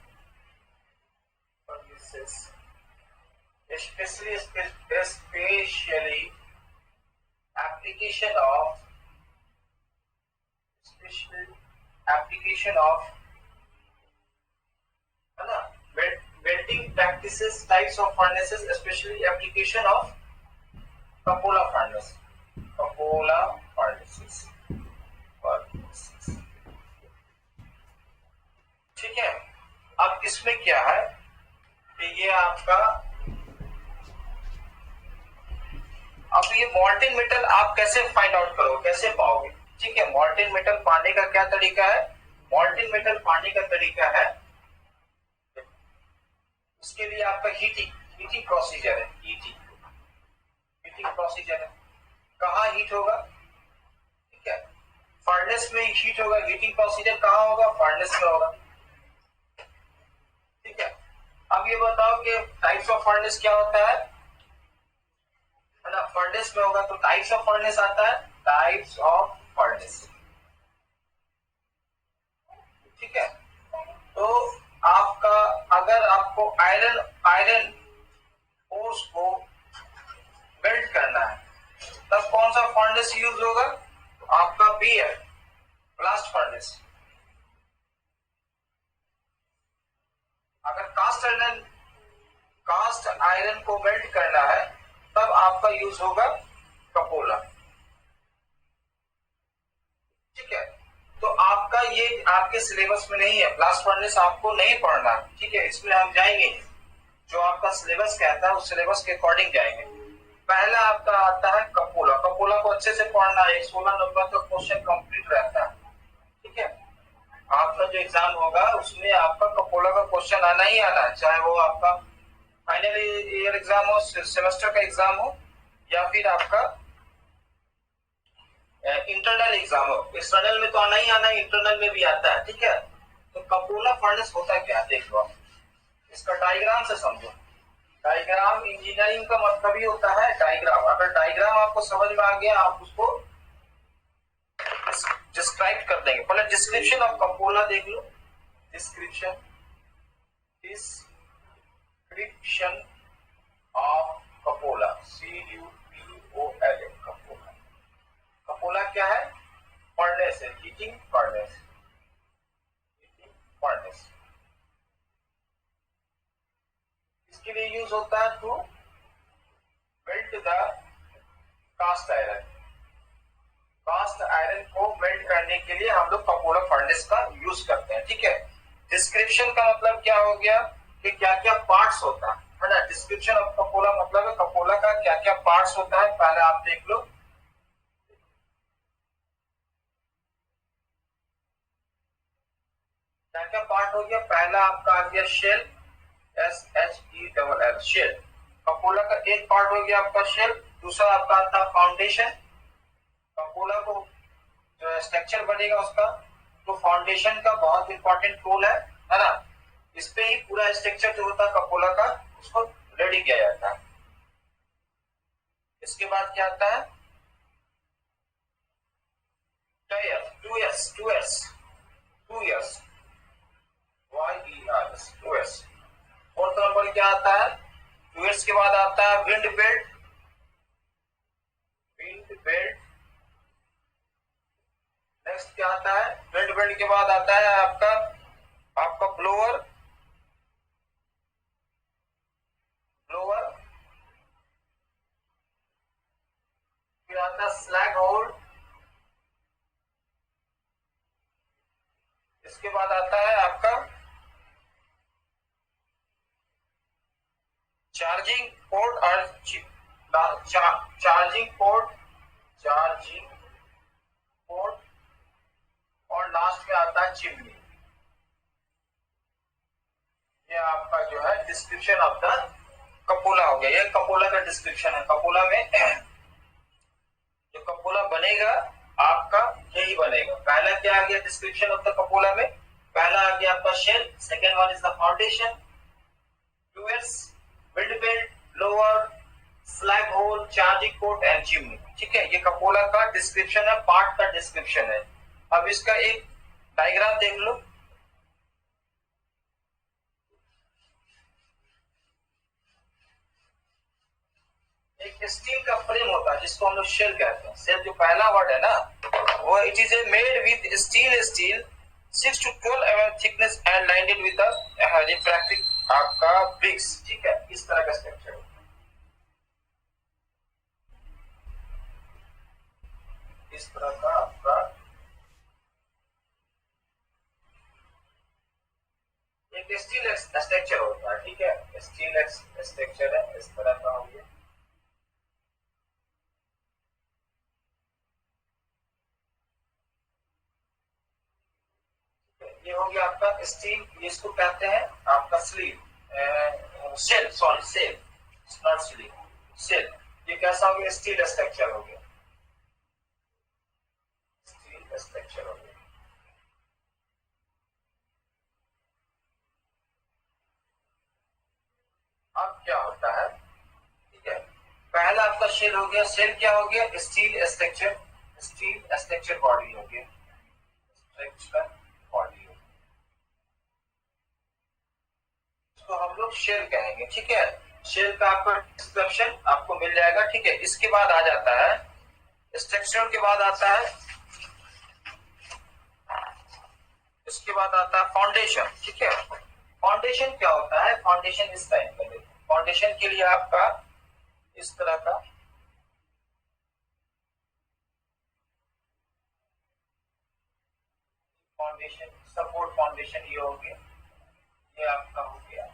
especially application of special application of है ना, welding practices, types of furnaces, especially application of cupola furnace, cupola furnaces, ठीक है। अब इसमें क्या है कि ये आपका, अब ये मॉल्टेन मेटल आप कैसे फाइंड आउट करोगे, कैसे पाओगे, ठीक है। मॉल्टेन मेटल पाने का क्या तरीका है, मॉल्टेन मेटल पाने का तरीका है, उसके लिए आपका हीटिंग प्रोसीजर है, हीटिंग प्रोसीजर है। कहाँ हीट होगा, ठीक है, फर्नेस में हीट होगा। हीटिंग प्रोसीजर कहाँ होगा, फर्नेस में होगा, ठीक है। अब ये बताओ कि टाइप्स ऑफ फर्नेस क्या होता है ना, फर्नेस में होगा तो टाइप्स ऑफ फर्नेस आता है, टाइप्स ऑफ फर्नेस, ठीक है। तो आपका अगर आपको आयरन ओर्स को मेल्ट करना है तब कौन सा फर्नेस यूज होगा, तो आपका बीएफ ब्लास्ट फर्नेस। अगर कास्ट आयरन को मेल्ट करना है तब आपका यूज होगा कपोला, ठीक है। तो आपका ये आपके सिलेबस में नहीं है, ब्लास्ट फर्नेस आपको नहीं पढ़ना, ठीक है। इसमें हम जाएंगे जो आपका सिलेबस कहता है उस सिलेबस के अकॉर्डिंग जाएंगे। पहला आपका आता है कपोला। कपोला को अच्छे से पढ़ना है, 16 नंबर का क्वेश्चन कंप्लीट रहता है, ठीक है। आपका जो एग्जाम होगा उसमें आपका कपोला का क्वेश्चन आना ही आना है, चाहे वो आपका फाइनल ईयर एग्जाम हो, सेमेस्टर का एग्जाम हो, या फिर आपका इंटरनल एग्जाम हो। एक्सटर्नल में तो आना ही आना है, इंटरनल में भी आता है, ठीक है। तो कपोला फर्नेस होता क्या, देख लो आप, इसका डायग्राम से समझो। डायग्राम इंजीनियरिंग का मतलब ही होता है डायग्राम। अगर डायग्राम आपको समझ में आ गया आप उसको डिस्क्राइब कर देंगे। पहले डिस्क्रिप्शन ऑफ कपोला देख लो, description of Coppola, CUPOLA, Coppola. Coppola क्या है? फर्नेस है, हीटिंग फर्नेस, हीटिंग फर्नेस। इसके लिए यूज होता है to melt the cast iron. Cast iron को मेल्ट करने के लिए हम लोग कपोला फर्नेस का यूज करते हैं। ठीक है, डिस्क्रिप्शन का मतलब क्या हो गया कि क्या क्या पार्ट्स होता है ना। डिस्क्रिप्शन ऑफ कपोला मतलब है कपोला का क्या क्या पार्ट्स होता है, पहले आप देख लो। क्या क्या पार्ट हो गया? पहला आपका आ गया शेल, SHELL, शेल। कपोला का एक पार्ट हो गया आपका शेल। दूसरा आपका आता फाउंडेशन। कपोला को जो स्ट्रक्चर बनेगा उसका, तो फाउंडेशन का बहुत इंपॉर्टेंट रोल है ना। इस पे ही पूरा स्ट्रक्चर जो होता है कपोला का उसको रेडी किया जाता है। इसके बाद क्या आता है? Two years, YERS, 2 years. Fourth number क्या आता है? 2 इयर्स के बाद आता है wind belt, wind belt. Next क्या आता है? विंड बेल्ट के बाद आता है आपका आपका ब्लोअर, ब्लोअर। फिर आता है स्लैग होल्ड। इसके बाद आता है आपका चार्जिंग पोर्ट और चार्जिंग पोर्ट, चार्जिंग पोर्ट। और लास्ट में आता है चिमनी। ये आपका जो है डिस्क्रिप्शन ऑफ द कपोला हो गया। ये कपोला का डिस्क्रिप्शन है। कपोला में जो कपोला बनेगा आपका यही बनेगा। पहला क्या आ गया डिस्क्रिप्शन ऑफ द कपोला में? पहला आ गया आपका shell, second one is the foundation, 2 tuyeres, wind belt, lower, slag hole, charging port and chimney. ठीक है, ये कपोला का डिस्क्रिप्शन है, पार्ट का डिस्क्रिप्शन है। अब इसका एक डायग्राम देख लो। एक स्टील का फ्रेम होता है जिसको हम लोग शेल कहते हैं। शेल जो पहला वर्ड है ना, वो it is a made with steel 6 to 12 mm thickness and lined with refractive आपका ब्रिक्स। ठीक है, इस तरह का स्ट्रक्चर होता है, इस तरह का आपका एक स्टील स्ट्रक्चर होता है। ठीक है, स्टील स्ट्रक्चर है, इस तरह का हो गया। ये हो गया आपका स्टील, इसको कहते हैं आपका sleeve, shell, sorry shell, not sleeve, shell. ये कैसा हो गया? स्टील स्ट्रक्चर हो गया, स्टील स्ट्रक्चर हो गया। अब क्या होता है? ठीक है, पहला आपका शेल हो गया। शेल क्या हो गया? Steel structure, steel structure body हो गया, स्ट्रक्चर बॉडी हो, इसको हम लोग शेल कहेंगे। ठीक है, शेल का आपका डिस्क्रिप्शन आपको मिल जाएगा। ठीक है, इसके बाद आ जाता है स्ट्रक्चर के बाद आता है, इसके बाद आता है फाउंडेशन। ठीक है, फाउंडेशन क्या होता है? फाउंडेशन इस टाइप का देखो। फाउंडेशन के लिए आपका इस तरह का फाउंडेशन, सपोर्ट फाउंडेशन ये हो गया, ये आपका हो गया,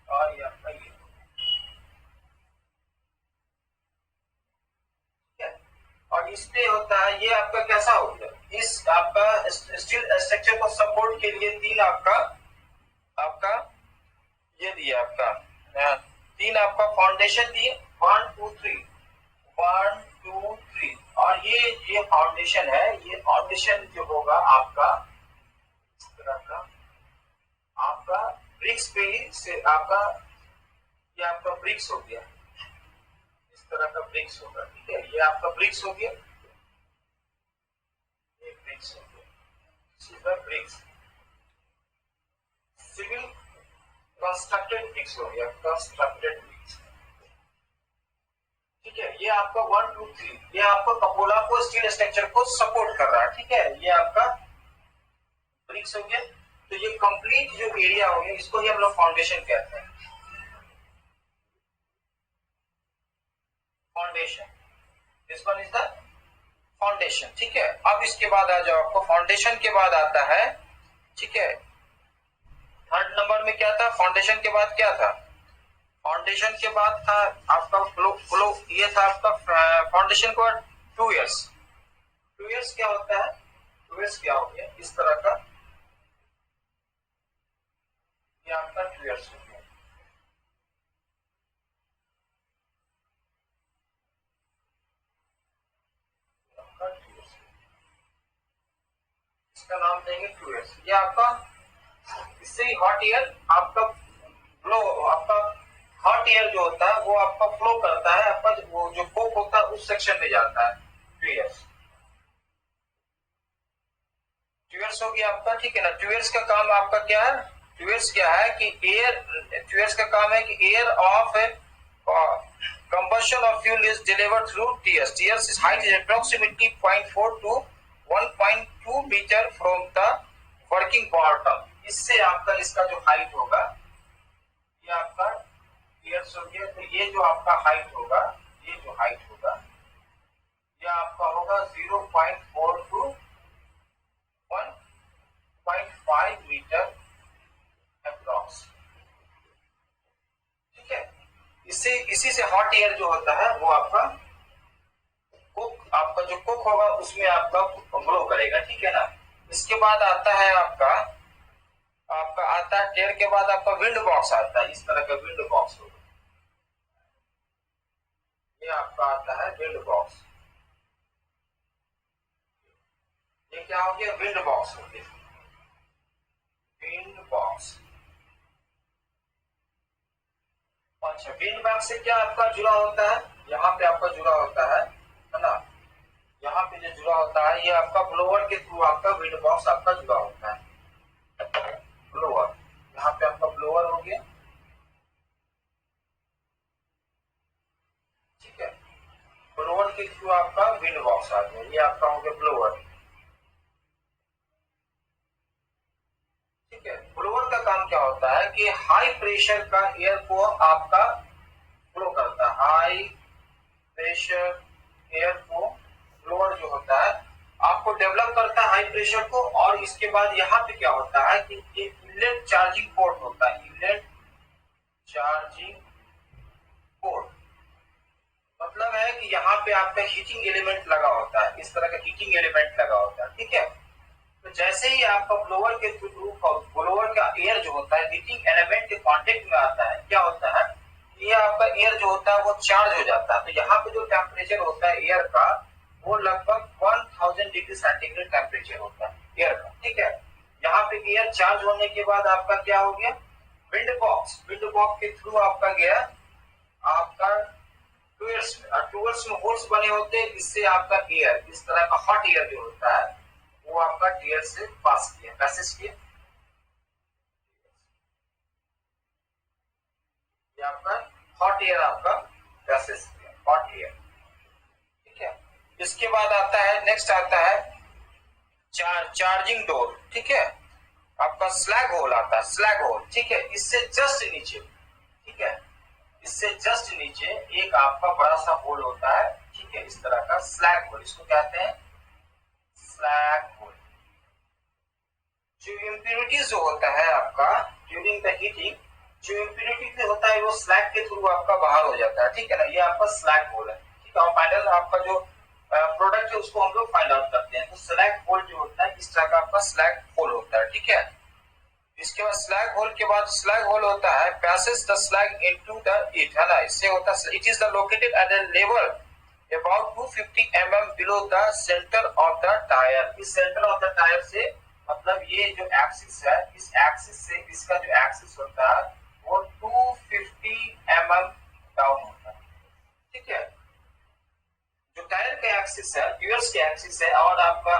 और ये आपका ये। और इस पे होता है ये आपका कैसा हो गया? इस आपका स्टील स्ट्रक्चर को सपोर्ट के लिए तीन आपका आपका ये दिया आपका, तीन आपका फाउंडेशन दिए, 1 2 3, 1 2 3। और ये फाउंडेशन है, ये फाउंडेशन जो होगा आपका इस तरह का, आपका ब्रिक्स पे ही से आपका, ये आपका ब्रिक्स हो गया, इस तरह का ब्रिक्स होगा। ठीक है, ये आपका ब्रिक्स हो गया, ये ब्रिक्स हो गया, सीधा ब्रिक्स, सिविल कंस्ट्रक्टेड ब्रिक्स हो गया, कंस्ट्रक्टेड ब्रिक्स। ठीक है, ये आपका 1 2 3 ये आपका कपोला को स्टील स्ट्रक्चर को सपोर्ट कर रहा है। ठीक है, ये आपका ब्रिक्स हो गया। तो ये कंप्लीट जो एरिया हो गया इसको ही हम लोग फाउंडेशन कहते हैं। Foundation, this one is the foundation. ठीक है, अब इसके बाद आ जाओ, आपको फाउंडेशन के बाद आता है, ठीक है, थर्ड नंबर में क्या था, फाउंडेशन के बाद क्या था, फाउंडेशन के बाद था आपका फ्लो ये था आपका फाउंडेशन के बाद 2 इयर्स। 2 इयर्स क्या होता है, 2 इयर्स क्या हो गया इस तरह का, ये आपका 2 इयर्स हो गया। इसका नाम देंगे 2 इयर्स। ये आपका इससे ही हॉट ईयर आपका फ्लो, आपका हॉट ईयर जो होता है वो आपका फ्लो करता है, आपका वो जो कोक होता है उस सेक्शन में जाता है। 2 इयर्स, 2 इयर्स हो गया आपका। ठीक है ना, 2 इयर्स का काम आपका क्या है, 2 इयर्स क्या है कि एयर, 2 इयर्स का काम है कि air of combustion of fuel is delivered through TS. TS height is approximately 0.4 to 1.2 meter from the working bottom. इससे आपका इसका जो हाइट होगा ये आपका ईयर्स हो गया। तो ये जो आपका हाइट होगा, ये जो हाइट होगा ये आपका होगा 0.4 टू 1.5 मीटर अप्रॉक्स। ठीक है, इससे इसी से हॉट एयर जो होता है वो आपका कुक, आपका जो कुक होगा उसमें आपका ग्लो करेगा। ठीक है ना, इसके बाद आता है आपका आता है टेयर के बाद आपका विंड बॉक्स आता है, इस तरह का विंड बॉक्स होगा, ये आपका आता है विंड बॉक्स। ये क्या हो गया, विंड बॉक्स हो गया, विंड बॉक्स। अच्छा, विंड बॉक्स से क्या आपका जुड़ा होता है, यहाँ पे आपका जुड़ा होता है ना, यहाँ पे जो जुड़ा होता है ये आपका ब्लोअर के थ्रू आपका विंड बॉक्स आपका जुड़ा होता है। ब्लोअर, यहाँ पे आपका ब्लोअर हो गया। ठीक है, ब्लोअर के थ्रू आपका विंड बॉक्स आ गया, ये आपका हो गया ब्लोअर। ठीक है, ब्लोअर का काम क्या होता है कि हाई प्रेशर का एयर को आपका फ्लो करता है, हाई प्रेशर एयर को ब्लोअर जो होता है आपको डेवलप करता है हाई प्रेशर को। और इसके बाद यहाँ पे क्या होता है कि इनलेट चार्जिंग पोर्ट होता है, इनलेट चार्जिंग पोर्ट मतलब है कि यहाँ पे आपका हीटिंग एलिमेंट लगा होता है, इस तरह का हीटिंग एलिमेंट लगा होता है। ठीक है, तो जैसे ही आपका ब्लोअर के थ्रू ब्लोअर का एयर जो होता है हीटिंग एलिमेंट के कांटेक्ट में आता है, क्या होता है, ये आपका एयर जो होता है वो चार्ज हो जाता है। तो यहाँ पे जो टेम्परेचर होता है एयर का वो लगभग 1000 डिग्री सेंटीग्रेड टेम्परेचर होता है एयर का। ठीक है, यहाँ पे एयर चार्ज होने के बाद आपका क्या हो गया, विंड बॉक्स, विंड बॉक्स के थ्रू आपका गया आपका टूवर्ड्स में होल्स बने होते हैं, इससे आपका एयर, इस तरह का हॉट एयर जो होता है वो आपका टीयर से पास किया, पैसेज किया, ये आपका हॉट एयर आपका पैसेज किया, हॉट एयर। ठीक है, इसके बाद आता है, नेक्स्ट आता है चार्जिंग डोर। ठीक है, आपका स्लैग होल आता है, स्लैग होल। ठीक है, इससे जस्ट नीचे, ठीक है, इससे जस्ट नीचे एक आपका बड़ा सा होल होता है। ठीक है, इस तरह का स्लैग होल, इसको कहते हैं स्लैग होल। जो इम्प्यूरिटीज जो होता है आपका ड्यूरिंग द हीटिंग, जो इम्प्यूरिटी होता है वो स्लैग के थ्रू आपका बाहर हो जाता है। ठीक है ना, ये आपका स्लैग होल है। ठीक है, फाइनल आपका जो प्रोडक्ट है उसको हम लोग फाइंड आउट करते हैं। तो स्लैग होल जो होता है इस तरह का आपका स्लैग होल होता है। ठीक है, इसके बाद स्लैग होल के बाद स्लैग होल होता है passage the slag into the it, है ना, इससे होता है it is the located at a level about 250 mm below the centre of the tyre. इस सेंटर ऑफ द टायर से मतलब ये जो एक्सिस है, इस एक्सिस से इसका जो एक्सिस होता है वो 250 mm डाउन होता है। ठीक है, जो टायर का एक्सिस है, गियर्स के एक्सिस है, और आपका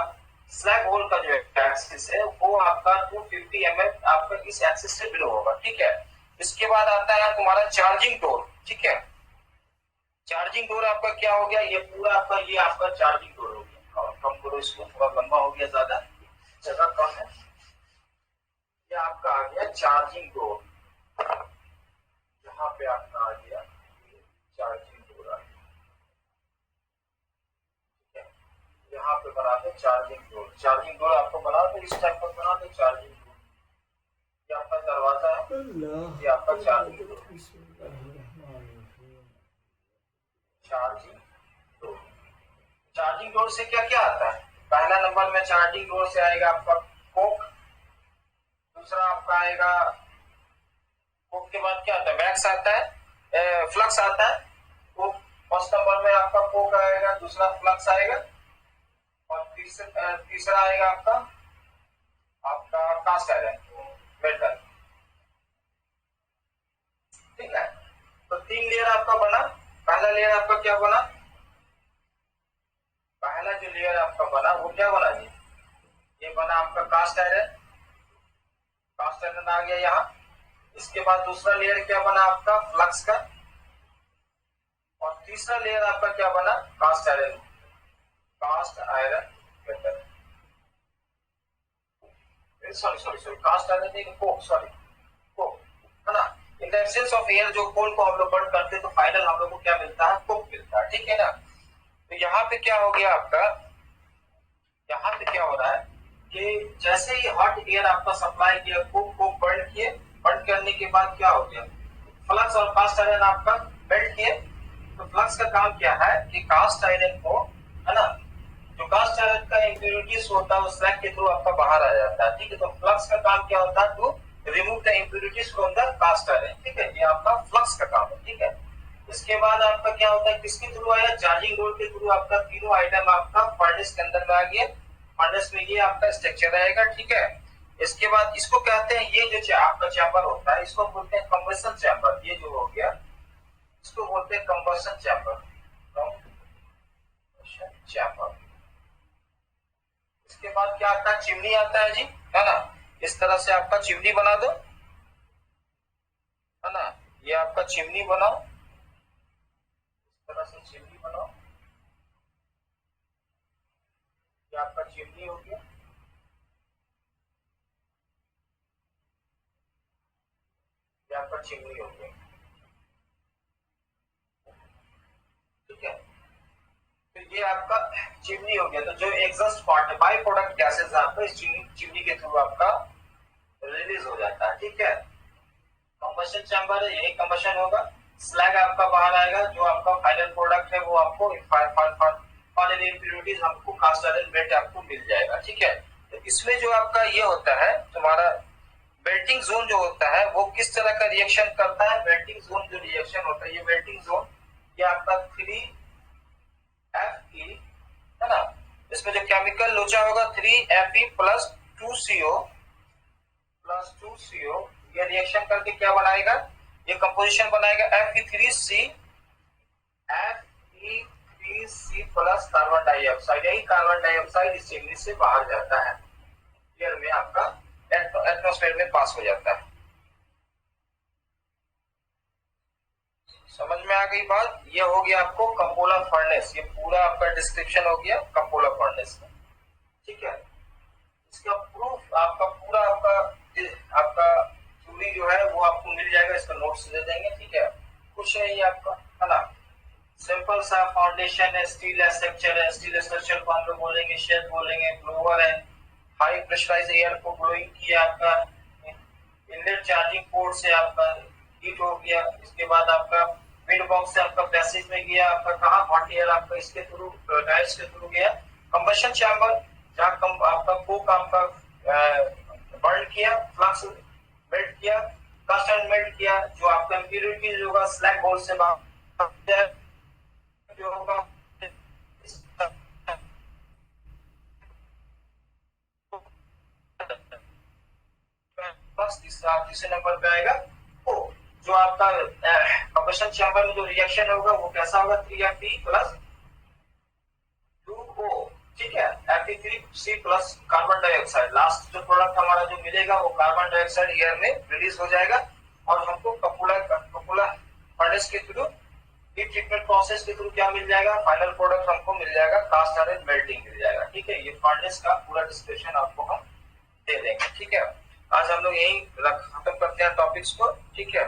स्लैग होल का जो एक्सिस है वो आपका 250 mm आपका इस एक्सिस से बिलो होगा। ठीक है, इसके बाद आता है तुम्हारा चार्जिंग डोर। ठीक है, चार्जिंग डोर आपका क्या हो गया, ये पूरा आपका ये आपका चार्जिंग डोर हो गया। और कम करो इसको, थोड़ा लंबा हो गया, ज्यादा जगह कम है। ये आपका आ गया चार्जिंग डोर, यहाँ पे आपका आ गया चार्जिंग डोर आ गया, ठीक है। यहाँ पे बना दो चार्जिंग डोर, चार्जिंग डोर आपको बना दो इस टाइप का, बना दो चार्जिंग डोर। ये आपका दरवाजा है, ये आपका charging door, charging door. Charging door से क्या क्या आता है, पहला नंबर में चार्जिंग डोर से आएगा आपका कोक, दूसरा आपका आएगा कोक के बाद क्या आता है, वैक्स आता है, फ्लक्स आता है। कोक फर्स्ट नंबर में आपका कोक आएगा, दूसरा फ्लक्स आएगा, और तीसरा आएगा आपका आपका कास्ट आयरन मेटल, ठीक है। तो 3 लेयर आपका बना। पहला लेयर आपका क्या बना, पहला जो लेयर आपका बना वो क्या बना जी, ये बना आपका कास्ट आयरन, कास्ट आयरन आ गया यहाँ। इसके बाद दूसरा लेयर क्या बना आपका फ्लक्स का, और तीसरा लेयर आपका क्या बना cast iron, cast iron metal, sorry sorry sorry cast iron नहीं, कोक, सॉरी कोक, है ना। In the absence of air जो कोल को हम लोग बर्न करते हैं तो फाइनल हम लोग को क्या मिलता है, कोक मिलता है, ठीक है ना। तो यहाँ पे क्या हो गया आपका, यहाँ पे क्या हो रहा है कि जैसे ही हॉट एयर आपका सप्लाई किया, कोक को बर्न किए, बर्न करने के बाद क्या हो गया, फ्लक्स और कास्ट आयरन आपका मेल्ट किए। तो फ्लक्स का काम क्या है कि कास्ट आयरन को, है ना, जो कास्ट आयरन का इम्प्योरिटीज होता है उस स्लैग के थ्रू आपका बाहर आ जाता है, ठीक है। तो फ्लक्स का काम क्या होता है, to remove the impurities from the cast iron, ठीक है, ये आपका फ्लक्स का काम है, ठीक है। इसके बाद आपका क्या होता है, किसके थ्रू आया, चार्जिंग डोर के थ्रू आपका तीनों आइटम आपका फर्नेस के अंदर में आ गया। फर्नेस में ये आपका स्ट्रक्चर आएगा, ठीक है। इसके बाद इसको कहते हैं, ये जो आपका चैम्बर होता है इसको बोलते हैं कंबशन चैम्बर, ये जो हो गया इसको बोलते हैं कंबशन चैम्बर, कंबशन चैम्बर। इसके बाद क्या आता है, चिमनी आता है जी, है ना। इस तरह से आपका चिमनी बना दो, है ना, ये आपका चिमनी बनाओ, इस तरह से चिमनी बनाओ, ये आपका चिमनी हो गया, ये आपका चिमनी हो गया, ठीक है। तो ये आपका चिमनी हो गया। तो जो एग्जॉस्ट पार्ट है, बाई प्रोडक्ट गैसेस आपका इस चिमनी के थ्रू आपका रिलीज हो जाता है, ठीक है। कंबशन चैम्बर है, यही कंबशन होगा, स्लैग आपका बाहर आएगा, जो आपका फाइनल प्रोडक्ट है वो आपको फाइनल इम्प्योरिटीज हमको कास्ट आयरन मेल्ट आपको मिल जाएगा, ठीक है। तो इसमें जो आपका ये होता है तुम्हारा मेल्टिंग जोन जो होता है वो किस तरह का रिएक्शन करता है, मेल्टिंग जोन जो रिएक्शन होता है, ये मेल्टिंग जोन ये आपका 3Fe, है ना। इसमें जो केमिकल लोचा होगा 3Fe प्लस 2CO ये रिएक्शन करके क्या बनाएगा, ये कंपोजिशन बनाएगा Fe3C प्लस कार्बन डाइऑक्साइड, यही कार्बन डाइऑक्साइड इस चिमनी से बाहर जाता है, एयर में आपका एटमॉस्फेयर में पास हो जाता है। समझ में आ गई बात, ये हो गया आपको कंपोला फर्नेस, ये पूरा आपका डिस्क्रिप्शन हो गया कंपोला फर्नेस का, ठीक है। इसका प्रूफ आपका पूरा आपका थ्योरी जो है वो आपको मिल जाएगा, इसका नोट्स दे देंगे, ठीक है। कुछ है ये आपका, है ना, सिंपल सा फाउंडेशन है, स्टील स्ट्रक्चर है, स्टील स्ट्रक्चर को हम लोग बोलेंगे शेल बोलेंगे, ब्लोअर है, हाई प्रेशराइज एयर को ब्लोइंग किया आपका, इनलेट चार्जिंग पोर्ट से आपका हीट हो गया, इसके बाद आपका विंड बॉक्स से आपका पैसेज में गया, आपका कहाँ हॉट एयर आपका इसके थ्रू टायर्स के थ्रू गया, कंबशन चैम्बर जहाँ आपका कोक आपका बर्न किया, फ्लक्स मेल्ट किया, कास्ट आयरन मेल्ट किया, जो आपका इम्प्योरिटीज होगा स्लैग होल से बाहर जो होगा तीसरे नंबर पे आएगा ओ, जो आपका कंबशन चैम्बर में जो रिएक्शन होगा वो कैसा होगा, 3Fe प्लस 2O, ठीक है, Fe3C plus carbon dioxide, last जो प्रोडक्ट हमारा जो मिलेगा वो कार्बन डाइऑक्साइड एयर में रिलीज हो जाएगा, और हमको कपूला फर्नेस के through heat treatment process process के थ्रू क्या मिल जाएगा, फाइनल प्रोडक्ट हमको मिल जाएगा कास्ट आयरन मेल्टिंग मिल जाएगा। ठीक है, ये फर्नेस का पूरा डिस्क्रिप्शन आपको हम दे देंगे। ठीक है, आज हम लोग यही खत्म करते हैं टॉपिक्स को। ठीक है।